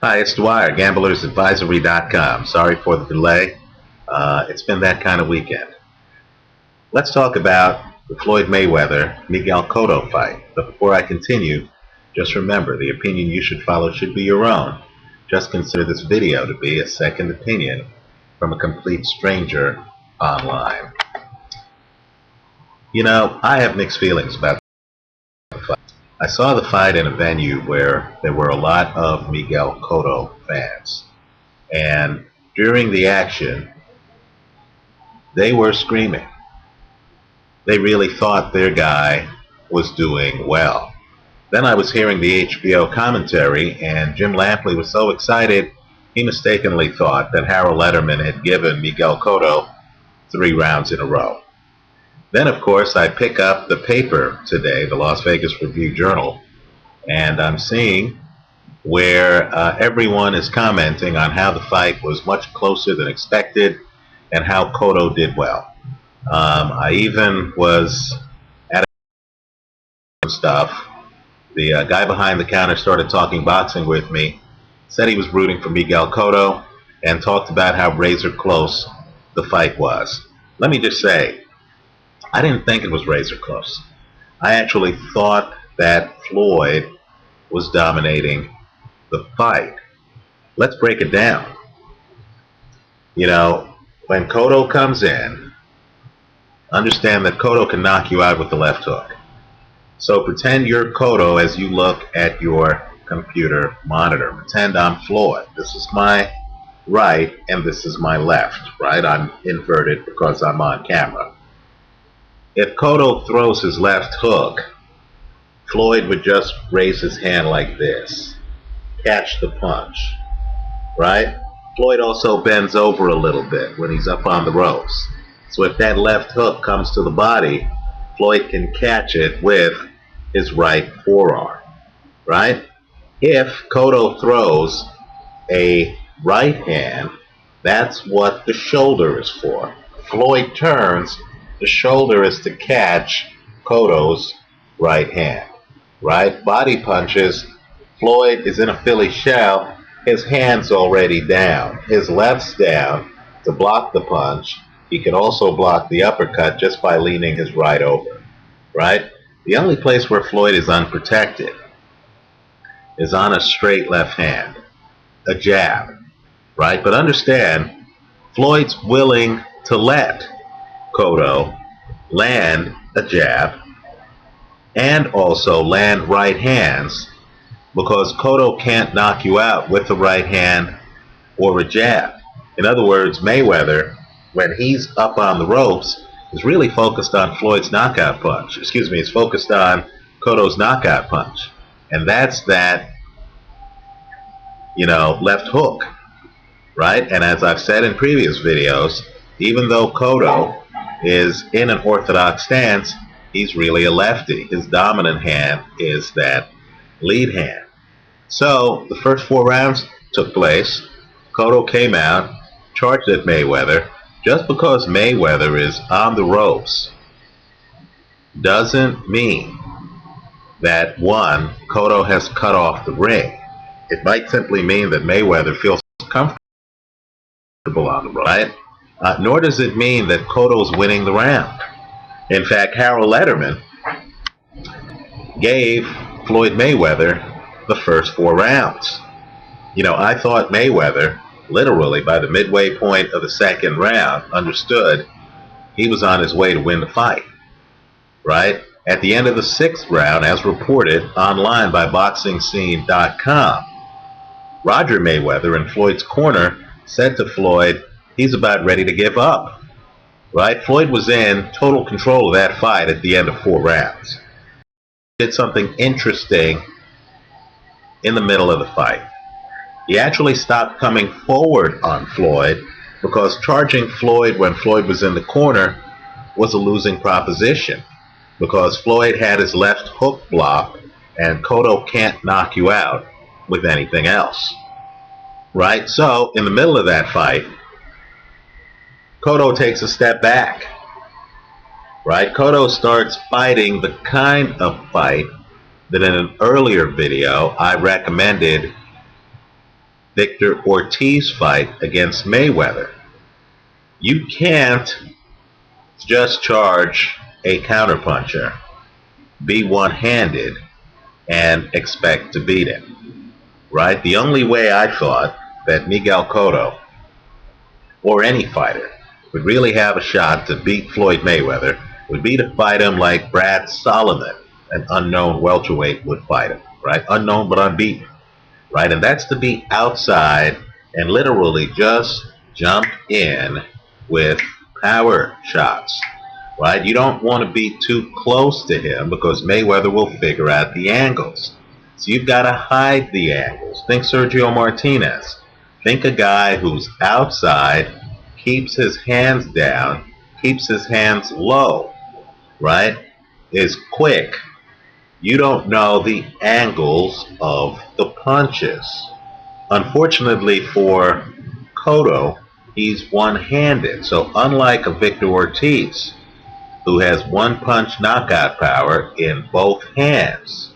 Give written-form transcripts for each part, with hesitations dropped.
Hi, it's Dwyer, gamblersadvisory.com. Sorry for the delay. It's been that kind of weekend. Let's talk about the Floyd Mayweather-Miguel Cotto fight. But before I continue, just remember, the opinion you should follow should be your own. Just consider this video to be a second opinion from a complete stranger online. You know, I have mixed feelings about the fight. I saw the fight in a venue where there were a lot of Miguel Cotto fans. And during the action, they were screaming. They really thought their guy was doing well. Then I was hearing the HBO commentary, and Jim Lampley was so excited, he mistakenly thought that Harold Letterman had given Miguel Cotto 3 rounds in a row. Then, of course, I pick up the paper today, the Las Vegas Review-Journal, and I'm seeing where everyone is commenting on how the fight was much closer than expected and how Cotto did well. I even was at stuff. The guy behind the counter started talking boxing with me, said he was rooting for Miguel Cotto, and talked about how razor close the fight was. Let me just say, I didn't think it was razor close. I actually thought that Floyd was dominating the fight. Let's break it down. You know, when Cotto comes in, understand that Cotto can knock you out with the left hook. So pretend you're Cotto as you look at your computer monitor. Pretend I'm Floyd. This is my right and this is my left, right? I'm inverted because I'm on camera. If Cotto throws his left hook, Floyd would just raise his hand like this, catch the punch, right? Floyd also bends over a little bit when he's up on the ropes. So if that left hook comes to the body, Floyd can catch it with his right forearm, right? If Cotto throws a right hand, that's what the shoulder is for. Floyd turns, the shoulder is to catch Cotto's right hand, right? Body punches, Floyd is in a Philly shell, his hand's already down, his left's down to block the punch. He can also block the uppercut just by leaning his right over, right? The only place where Floyd is unprotected is on a straight left hand, a jab, right? But understand, Floyd's willing to let Cotto land a jab and also land right hands because Cotto can't knock you out with a right hand or a jab. In other words, Mayweather, when he's up on the ropes, is really focused on Floyd's knockout punch. Excuse me, it's focused on Cotto's knockout punch. And that's that, left hook, right? And as I've said in previous videos, even though Cotto is in an orthodox stance, he's really a lefty. His dominant hand is that lead hand. So the first 4 rounds took place. Cotto came out, charged at Mayweather. Just because Mayweather is on the ropes doesn't mean that, one, Cotto has cut off the ring. It might simply mean that Mayweather feels comfortable on the ropes, right? Nor does it mean that Cotto's winning the round. In fact, Harold Letterman gave Floyd Mayweather the first 4 rounds. I thought Mayweather, literally by the midway point of the 2nd round, understood he was on his way to win the fight, right? At the end of the 6th round, as reported online by BoxingScene.com, Roger Mayweather in Floyd's corner said to Floyd, he's about ready to give up, right? Floyd was in total control of that fight at the end of 4 rounds. He did something interesting in the middle of the fight. He actually stopped coming forward on Floyd because charging Floyd when Floyd was in the corner was a losing proposition because Floyd had his left hook blocked and Cotto can't knock you out with anything else, right? So in the middle of that fight, Cotto takes a step back, right? Cotto starts fighting the kind of fight that in an earlier video I recommended Victor Ortiz fight against Mayweather. You can't just charge a counterpuncher, be one-handed, and expect to beat him, right? The only way I thought that Miguel Cotto or any fighter would really have a shot to beat Floyd Mayweather would be to fight him like Brad Solomon, an unknown welterweight, would fight him, right? Unknown but unbeaten, right? And that's to be outside and literally just jump in with power shots, right? You don't want to be too close to him because Mayweather will figure out the angles. So you've got to hide the angles. Think Sergio Martinez. Think a guy who's outside, keeps his hands down, keeps his hands low, right? Is quick. You don't know the angles of the punches. Unfortunately for Cotto, he's one-handed. So unlike a Victor Ortiz, who has one-punch knockout power in both hands,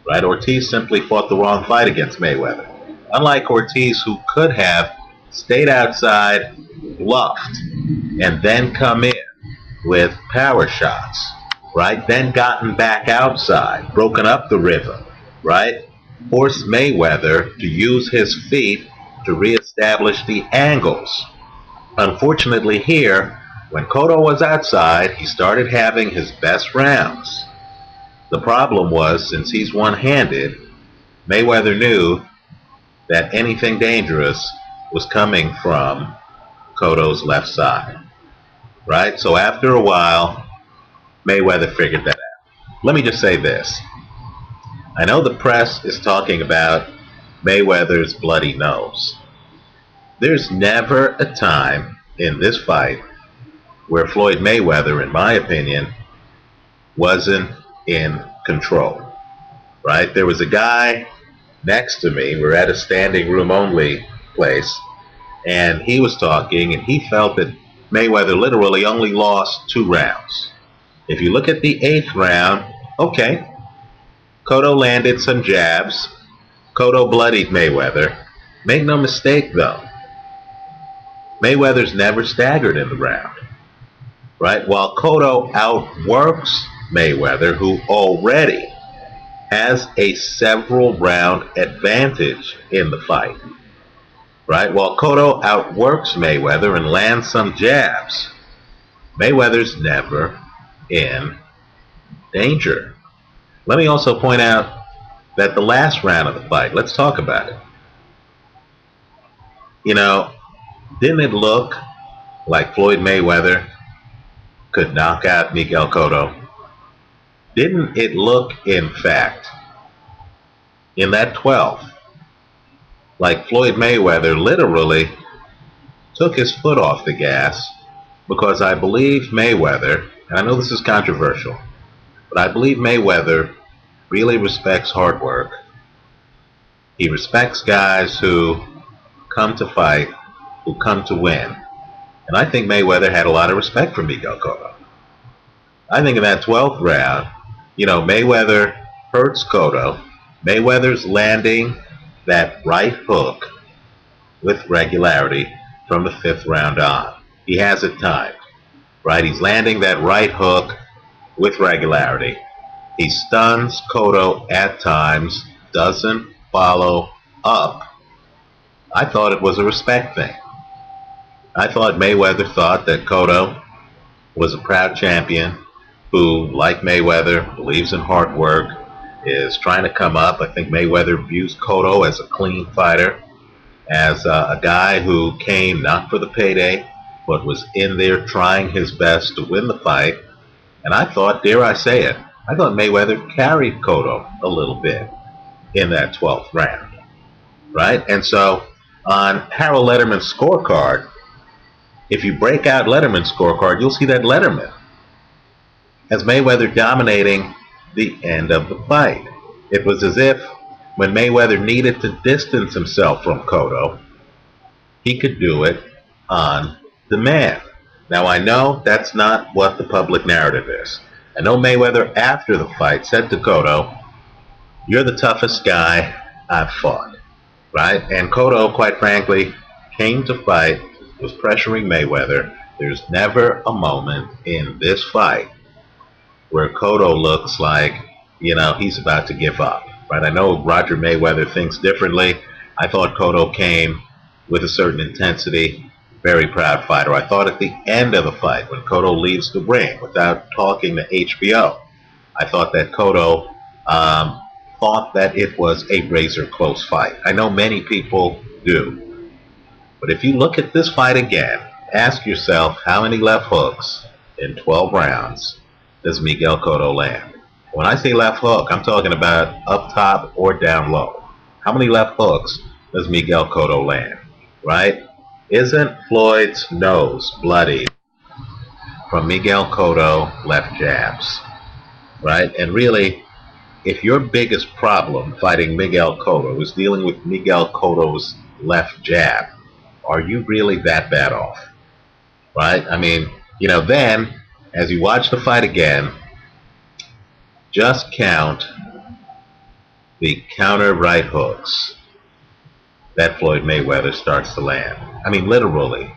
right? Ortiz simply fought the wrong fight against Mayweather. Unlike Ortiz, who could have stayed outside, bluffed, and then come in with power shots, right? Then gotten back outside, broken up the rhythm, right? Forced Mayweather to use his feet to reestablish the angles. Unfortunately here, when Cotto was outside, he started having his best rounds. The problem was, since he's one-handed, Mayweather knew that anything dangerous was coming from Cotto's left side, right? So after a while, Mayweather figured that out. Let me just say this. I know the press is talking about Mayweather's bloody nose. There's never a time in this fight where Floyd Mayweather, in my opinion, wasn't in control, right? There was a guy next to me. We're at a standing room only place, and he was talking, and he felt that Mayweather literally only lost 2 rounds. If you look at the 8th round, okay, Cotto landed some jabs. Cotto bloodied Mayweather. Make no mistake, though, Mayweather's never staggered in the round, right? While Cotto outworks Mayweather, who already has a several round advantage in the fight, right? While Cotto outworks Mayweather and lands some jabs, Mayweather's never in danger. Let me also point out that the last round of the fight, let's talk about it. You know, didn't it look like Floyd Mayweather could knock out Miguel Cotto? Didn't it look, in fact, in that 12th, like Floyd Mayweather literally took his foot off the gas? Because I believe Mayweather, and I know this is controversial, but I believe Mayweather really respects hard work. He respects guys who come to fight, who come to win. And I think Mayweather had a lot of respect for Miguel Cotto. I think in that 12th round, you know, Mayweather hurts Cotto. Mayweather's landing that right hook with regularity from the 5th round on. He has it timed, right? He's landing that right hook with regularity. He stuns Cotto at times, doesn't follow up. I thought it was a respect thing. I thought Mayweather thought that Cotto was a proud champion who, like Mayweather, believes in hard work, is trying to come up. I think Mayweather views Cotto as a clean fighter, as a guy who came not for the payday, but was in there trying his best to win the fight. And I thought, dare I say it, I thought Mayweather carried Cotto a little bit in that 12th round, right? And so on Harold Letterman's scorecard, if you break out Letterman's scorecard, you'll see that Letterman has Mayweather dominating the end of the fight. It was as if when Mayweather needed to distance himself from Cotto, he could do it on demand. Now, I know that's not what the public narrative is. I know Mayweather, after the fight, said to Cotto, "You're the toughest guy I've fought." right? And Cotto, quite frankly, came to fight, was pressuring Mayweather. There's never a moment in this fight where Cotto looks like, he's about to give up, right? I know Roger Mayweather thinks differently. I thought Cotto came with a certain intensity, very proud fighter. I thought at the end of the fight, when Cotto leaves the ring without talking to HBO, I thought that Cotto thought that it was a razor close fight. I know many people do. But if you look at this fight again, ask yourself how many left hooks in 12 rounds does Miguel Cotto land? When I say left hook, I'm talking about up top or down low. How many left hooks does Miguel Cotto land, right? Isn't Floyd's nose bloody from Miguel Cotto left jabs, right? And really, if your biggest problem fighting Miguel Cotto is dealing with Miguel Cotto's left jab, are you really that bad off? Right? I mean, then as you watch the fight again, just count the counter right hooks that Floyd Mayweather starts to land. I mean, literally,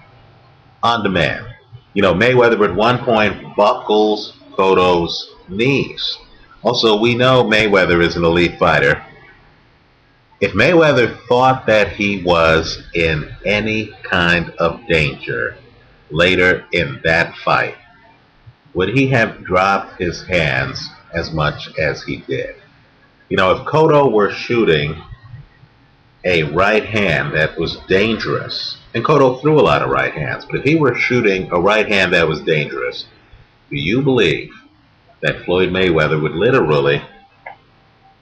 on demand. Mayweather at one point buckles Cotto's knees. Also, we know Mayweather is an elite fighter. If Mayweather thought that he was in any kind of danger later in that fight, would he have dropped his hands as much as he did? If Cotto were shooting a right hand that was dangerous, and Cotto threw a lot of right hands, but if he were shooting a right hand that was dangerous, do you believe that Floyd Mayweather would literally,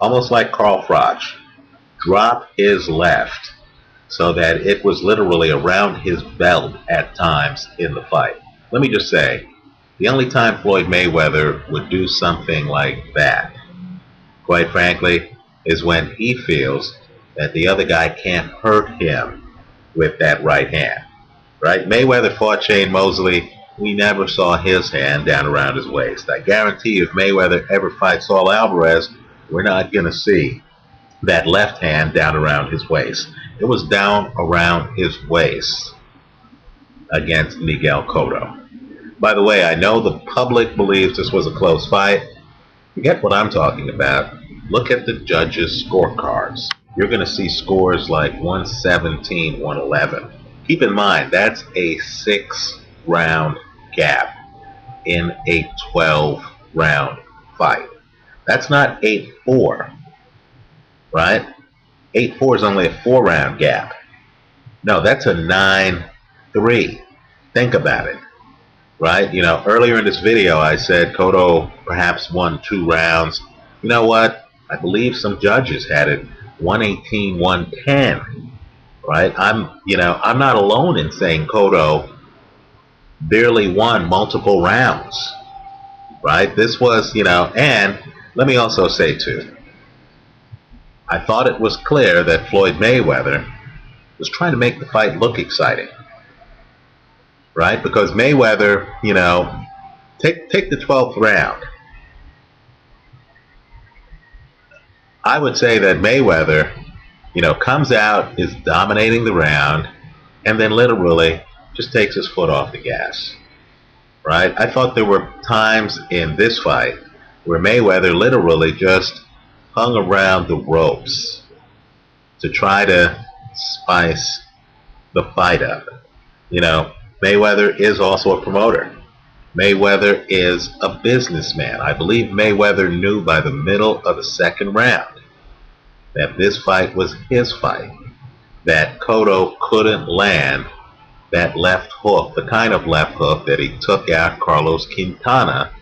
almost like Carl Froch, drop his left so that it was literally around his belt at times in the fight? Let me just say, the only time Floyd Mayweather would do something like that, quite frankly, is when he feels that the other guy can't hurt him with that right hand, right? Mayweather fought Shane Mosley. We never saw his hand down around his waist. I guarantee you, if Mayweather ever fights Saul Alvarez, we're not going to see that left hand down around his waist. It was down around his waist against Miguel Cotto. By the way, I know the public believes this was a close fight. Forget what I'm talking about. Look at the judges' scorecards. You're going to see scores like 117, 111. Keep in mind, that's a 6-round gap in a 12-round fight. That's not 8-4, right? 8-4 is only a 4-round gap. No, that's a 9-3. Think about it, right? Earlier in this video, I said Cotto perhaps won 2 rounds. You know what? I believe some judges had it 118, 110, right? I'm not alone in saying Cotto barely won multiple rounds, right? This was, and let me also say too, I thought it was clear that Floyd Mayweather was trying to make the fight look exciting, right? Because Mayweather, take the 12th round. I would say that Mayweather, comes out, is dominating the round, and then literally just takes his foot off the gas, right? I thought there were times in this fight where Mayweather literally just hung around the ropes to try to spice the fight up. Mayweather is also a promoter. Mayweather is a businessman. I believe Mayweather knew by the middle of the 2nd round that this fight was his fight, that Cotto couldn't land that left hook, the kind of left hook that he took out Carlos Quintana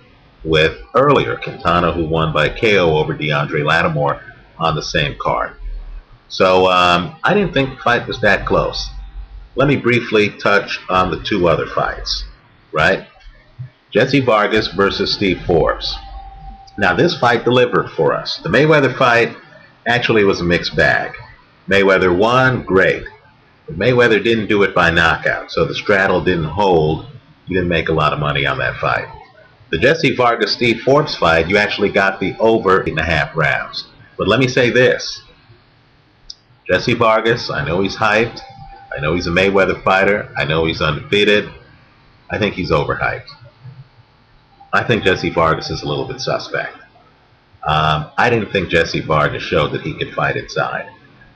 with earlier. Quintana, who won by KO over DeAndre Lattimore on the same card. So I didn't think the fight was that close. Let me briefly touch on the 2 other fights, right? Jesse Vargas versus Steve Forbes. Now, this fight delivered for us. The Mayweather fight actually was a mixed bag. Mayweather won, great. But Mayweather didn't do it by knockout, so the straddle didn't hold. You didn't make a lot of money on that fight. The Jesse Vargas-Steve Forbes fight, you actually got the over 8.5 rounds. But let me say this. Jesse Vargas, I know he's hyped. I know he's a Mayweather fighter. I know he's undefeated. I think he's overhyped. I think Jesse Vargas is a little bit suspect. I didn't think Jesse Vargas showed that he could fight inside.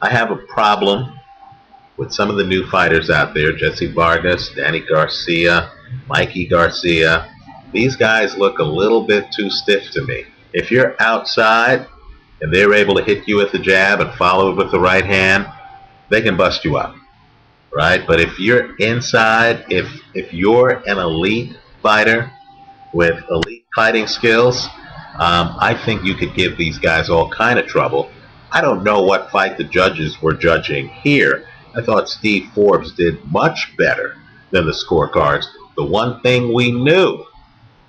I have a problem with some of the new fighters out there, Jesse Vargas, Danny Garcia, Mikey Garcia. These guys look a little bit too stiff to me. If you're outside and they're able to hit you with the jab and follow it with the right hand, they can bust you up, right? But if you're inside, if you're an elite fighter with elite fighting skills, I think you could give these guys all kind of trouble. I don't know what fight the judges were judging here. I thought Steve Forbes did much better than the scorecards. The one thing we knew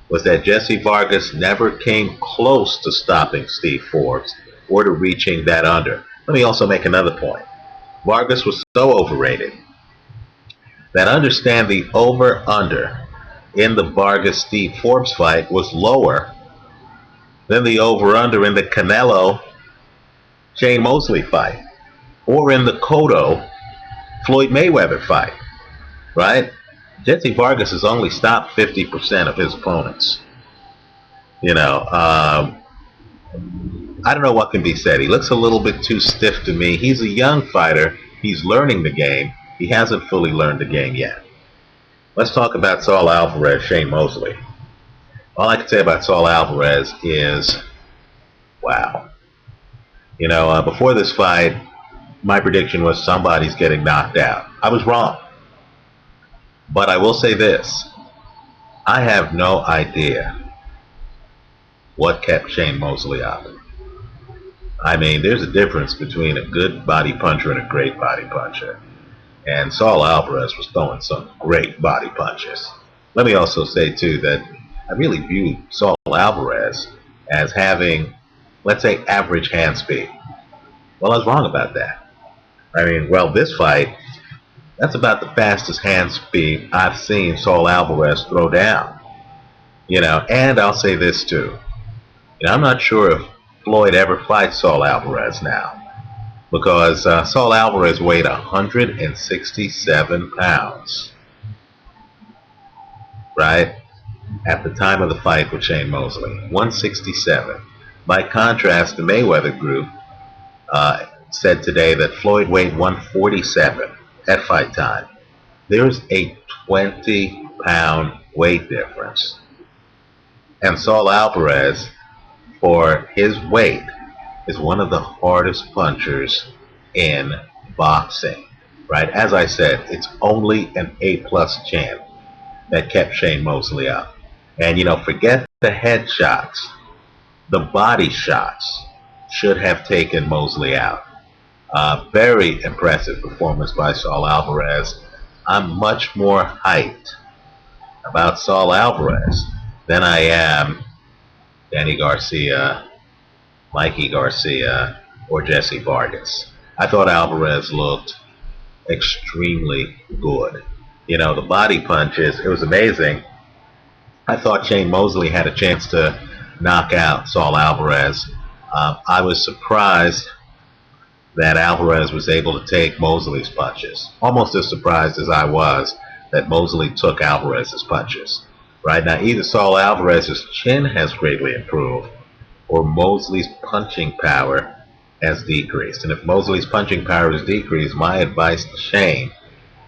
was that Jesse Vargas never came close to stopping Steve Forbes or to reaching that under. Let me also make another point. Vargas was so overrated that understand the over-under in the Vargas-Steve Forbes fight was lower than the over-under in the Canelo-Shane Mosley fight or in the Cotto Floyd Mayweather fight, right? Jesse Vargas has only stopped 50% of his opponents. I don't know what can be said. He looks a little bit too stiff to me. He's a young fighter. He's learning the game. He hasn't fully learned the game yet. Let's talk about Saul Alvarez, Shane Mosley. All I can say about Saul Alvarez is, wow. Before this fight, my prediction was somebody's getting knocked out. I was wrong. But I will say this. I have no idea what kept Shane Mosley up. I mean, there's a difference between a good body puncher and a great body puncher. And Saul Alvarez was throwing some great body punches. Let me also say, too, that I really view Saul Alvarez as having, let's say, average hand speed. Well, I was wrong about that. I mean, well, this fight, that's about the fastest hand speed I've seen Saul Alvarez throw down. And I'll say this, too. I'm not sure if Floyd ever fights Saul Alvarez now, because Saul Alvarez weighed 167 pounds, right, at the time of the fight with Shane Mosley. 167. By contrast, the Mayweather group said today that Floyd weighed 147 at fight time. There's a 20-pound weight difference. And Saul Alvarez, for his weight, is one of the hardest punchers in boxing, right? As I said, it's only an A-plus champ that kept Shane Mosley up. And, forget the head shots. The body shots should have taken Mosley out. Very impressive performance by Saul Alvarez. I'm much more hyped about Saul Alvarez than I am Danny Garcia, Mikey Garcia, or Jesse Vargas. I thought Alvarez looked extremely good. The body punches, it was amazing. I thought Shane Mosley had a chance to knock out Saul Alvarez. I was surprised that Alvarez was able to take Mosley's punches. Almost as surprised as I was that Mosley took Alvarez's punches. Right now, either Saul Alvarez's chin has greatly improved, or Mosley's punching power has decreased. And if Mosley's punching power has decreased, my advice to Shane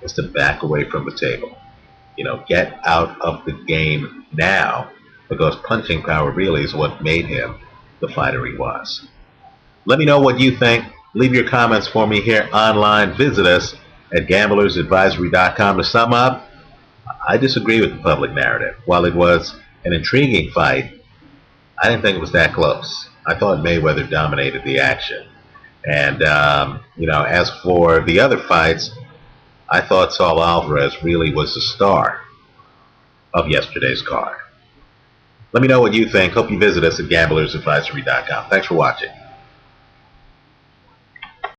is to back away from the table. Get out of the game now, because punching power really is what made him the fighter he was. Let me know what you think. Leave your comments for me here online. Visit us at gamblersadvisory.com. To sum up, I disagree with the public narrative. While it was an intriguing fight, I didn't think it was that close. I thought Mayweather dominated the action. And, as for the other fights, I thought Saul Alvarez really was the star of yesterday's card. Let me know what you think. Hope you visit us at gamblersadvisory.com. Thanks for watching.